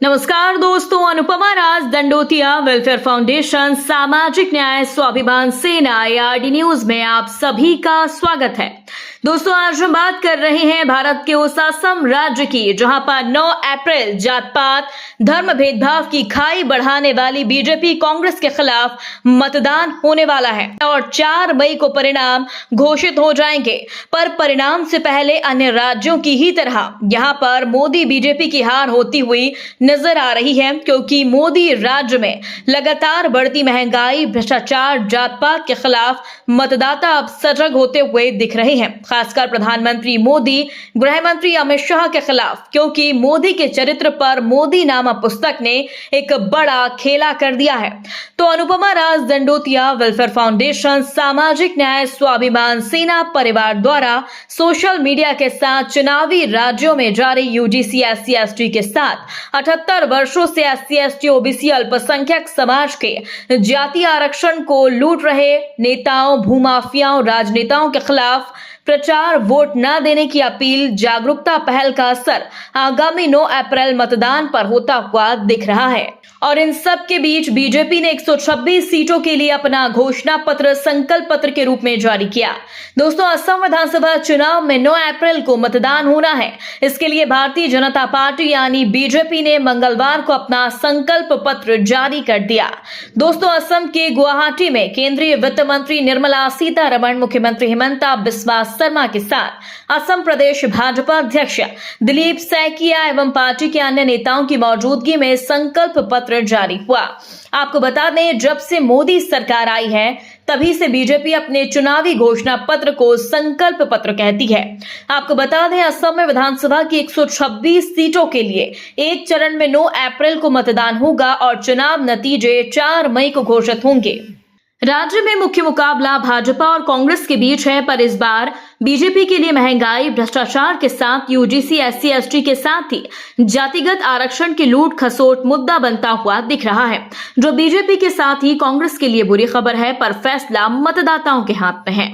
नमस्कार दोस्तों, अनुपमा राज Dandotiya welfare foundation सामाजिक न्याय स्वाभिमान सेना ARD न्यूज में आप सभी का स्वागत है। दोस्तों, आज हम बात कर रहे हैं भारत के उस असम राज्य की जहां पर 9 अप्रैल जात पात धर्म भेदभाव की खाई बढ़ाने वाली बीजेपी कांग्रेस के खिलाफ मतदान होने वाला है और 4 मई को परिणाम घोषित हो जाएंगे। पर परिणाम से पहले अन्य राज्यों की ही तरह यहां पर मोदी बीजेपी की हार होती हुई नजर आ रही है, क्योंकि मोदी राज्य में लगातार बढ़ती महंगाई, भ्रष्टाचार, जात पात के खिलाफ मतदाता अब सजग होते हुए दिख रहे हैं, खासकर प्रधानमंत्री मोदी, गृह मंत्री अमित शाह के खिलाफ, क्योंकि मोदी के चरित्र पर मोदी नामक पुस्तक ने एक बड़ा खेला कर दिया है। तो अनुपमा राज दंडोतिया वेलफेयर फाउंडेशन सामाजिक न्याय स्वाभिमान सेना परिवार द्वारा सोशल मीडिया के साथ चुनावी राज्यों में जारी UGC SC/ST के साथ 78 वर्षों से SC/ST OBC अल्पसंख्यक समाज के जातीय आरक्षण को लूट रहे नेताओं, भूमाफियाओं, राजनेताओं के खिलाफ प्रचार, वोट न देने की अपील, जागरूकता पहल का असर आगामी 9 अप्रैल मतदान पर होता हुआ दिख रहा है। और इन सब के बीच बीजेपी ने 126 सीटों के लिए अपना घोषणा पत्र संकल्प पत्र के रूप में जारी किया। दोस्तों, असम विधानसभा चुनाव में 9 अप्रैल को मतदान होना है। इसके लिए भारतीय जनता पार्टी यानी बीजेपी ने मंगलवार को अपना संकल्प पत्र जारी कर दिया। दोस्तों, असम के गुवाहाटी में केंद्रीय वित्त मंत्री निर्मला सीतारमण, मुख्यमंत्री हिमंता बिस्वा शर्मा के साथ असम प्रदेश भाजपा अध्यक्ष दिलीप सैकिया एवं पार्टी के अन्य नेताओं की मौजूदगी में संकल्प पत्र जारी हुआ। आपको बता दें, जब से मोदी सरकार आई है तभी से बीजेपी अपने चुनावी घोषणा पत्र को संकल्प पत्र कहती है। आपको बता दें, असम में विधानसभा की 126 सीटों के लिए एक चरण में 9 अप्रैल को मतदान होगा और चुनाव नतीजे 4 मई को घोषित होंगे। राज्य में मुख्य मुकाबला भाजपा और कांग्रेस के बीच है, पर इस बार बीजेपी के लिए महंगाई, भ्रष्टाचार के साथ UGC SC/ST के साथ ही जातिगत आरक्षण की लूट खसोट मुद्दा बनता हुआ दिख रहा है, जो बीजेपी के साथ ही कांग्रेस के लिए बुरी खबर है, पर फैसला मतदाताओं के हाथ में है।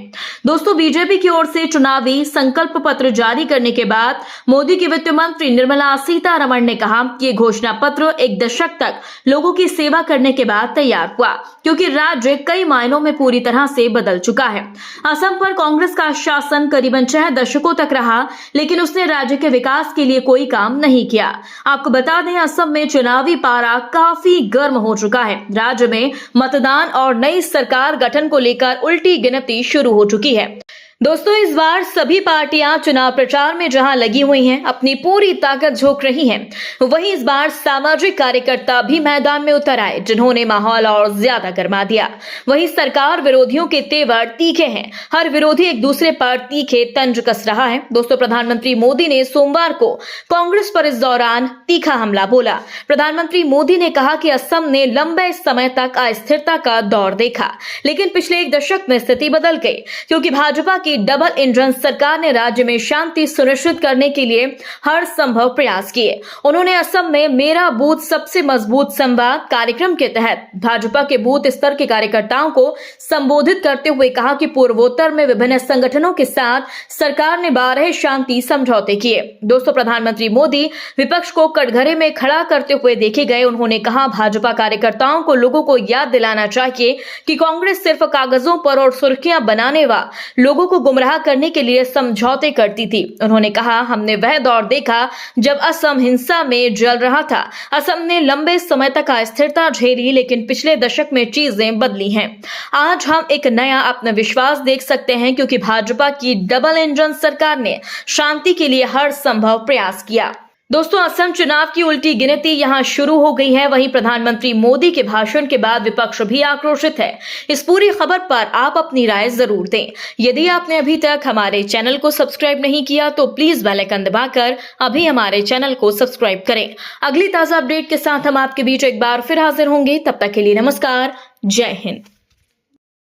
दोस्तों, बीजेपी की ओर से चुनावी संकल्प पत्र जारी करने के बाद मोदी की वित्त मंत्री निर्मला सीतारमण ने कहा कि ये घोषणा पत्र 1 दशक तक लोगों की सेवा करने के बाद तैयार हुआ, क्योंकि राज्य कई मायनों में पूरी तरह से बदल चुका है। असम पर कांग्रेस का शासन करीबन 6 दशकों तक रहा, लेकिन उसने राज्य के विकास के लिए कोई काम नहीं किया। आपको बता दें, असम में चुनावी पारा काफी गर्म हो चुका है। राज्य में मतदान और नई सरकार गठन को लेकर उल्टी गिनती शुरू हो चुकी है। दोस्तों, इस बार सभी पार्टियां चुनाव प्रचार में जहां लगी हुई हैं, अपनी पूरी ताकत झोंक रही हैं, वहीं इस बार सामाजिक कार्यकर्ता भी मैदान में उतर आए, जिन्होंने माहौल और ज्यादा गर्मा दिया। वहीं सरकार विरोधियों के तेवर तीखे हैं, हर विरोधी एक दूसरे पर तीखे तंज कस रहा है। दोस्तों, प्रधानमंत्री मोदी ने सोमवार को कांग्रेस पर इस दौरान तीखा हमला बोला। प्रधानमंत्री मोदी ने कहा कि असम ने लंबे समय तक अस्थिरता का दौर देखा, लेकिन पिछले 1 दशक में स्थिति बदल गई, क्योंकि भाजपा की डबल इंजन सरकार ने राज्य में शांति सुनिश्चित करने के लिए हर संभव प्रयास किए। उन्होंने असम में मेरा बूथ सबसे मजबूत संवाद कार्यक्रम के तहत भाजपा के बूथ स्तर के कार्यकर्ताओं को संबोधित करते हुए कहा कि पूर्वोत्तर में विभिन्न संगठनों के साथ सरकार ने 12 शांति समझौते किए। दोस्तों, प्रधानमंत्री मोदी विपक्ष को कटघरे में खड़ा करते हुए देखे गए। उन्होंने कहा, भाजपा कार्यकर्ताओं को लोगों को याद दिलाना चाहिए कि कांग्रेस सिर्फ कागजों पर और सुर्खियां बनाने व लोगों को गुमराह करने के लिए समझौते करती थी। उन्होंने कहा, हमने वह दौर देखा जब असम हिंसा में जल रहा था। असम ने लंबे समय तक अस्थिरता झेली, लेकिन पिछले दशक में चीजें बदली हैं। आज हम एक नया आत्मविश्वास देख सकते हैं, क्योंकि भाजपा की डबल इंजन सरकार ने शांति के लिए हर संभव प्रयास किया। दोस्तों, असम चुनाव की उल्टी गिनती यहां शुरू हो गई है। वहीं प्रधानमंत्री मोदी के भाषण के बाद विपक्ष भी आक्रोशित है। इस पूरी खबर पर आप अपनी राय जरूर दें। यदि आपने अभी तक हमारे चैनल को सब्सक्राइब नहीं किया तो प्लीज बेल आइकन दबाकर अभी हमारे चैनल को सब्सक्राइब करें। अगली ताजा अपडेट के साथ हम आपके बीच एक बार फिर हाजिर होंगे। तब तक के लिए नमस्कार, जय हिंद।